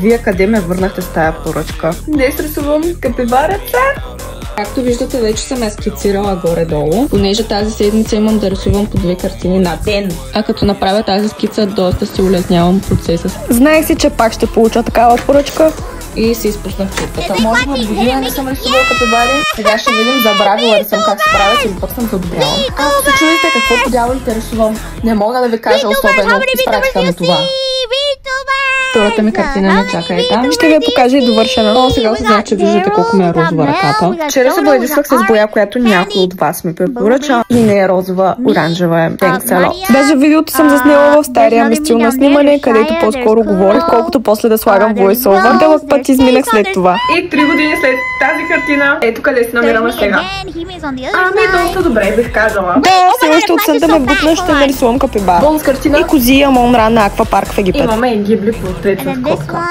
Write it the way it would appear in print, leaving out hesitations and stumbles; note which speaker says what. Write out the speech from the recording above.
Speaker 1: Вие къде ме върнахте с тая поръчка? Днес рисувам капибараца. Както виждате, вече съм я скицирала горе-долу, понеже тази седмица имам да рисувам по 2 картини на ден. А като направя тази скица, доста си улеснявам процеса. Знаех си, че пак ще получа такава поръчка. И се изпуснах чутката. Може би от година не съм рисувала капибари. Сега ще видим, забравила ли съм как се правят или пък съм задобряла. Ако се чудите какво по дяволите рисувам, не мога да ви кажа особено изпратите на това. Втората ми картина не чака е там. Ще ви я покажа и довършена. О, сега осъзнах, че виждате колко ми е розова ръката. Вчера се боядисвах с боя, която някой от вас ми препоръча. И не е розова, оранжева е. Thanks a lot. Даже видеото съм заснела в стария ми стил на снимане, където по-скоро говорих, колкото после да слагам voice-over. Дълъг път изминах след това. И 3 години след тази картина, ето къде се намираме сега. Ами, доста добре бих казала. Да, все още от сънта ме бутна, ще нарисувам капибара. Бонус картина. И кози Амон Ран на аквапарк в Египет. Имаме и гибли портрет с котка.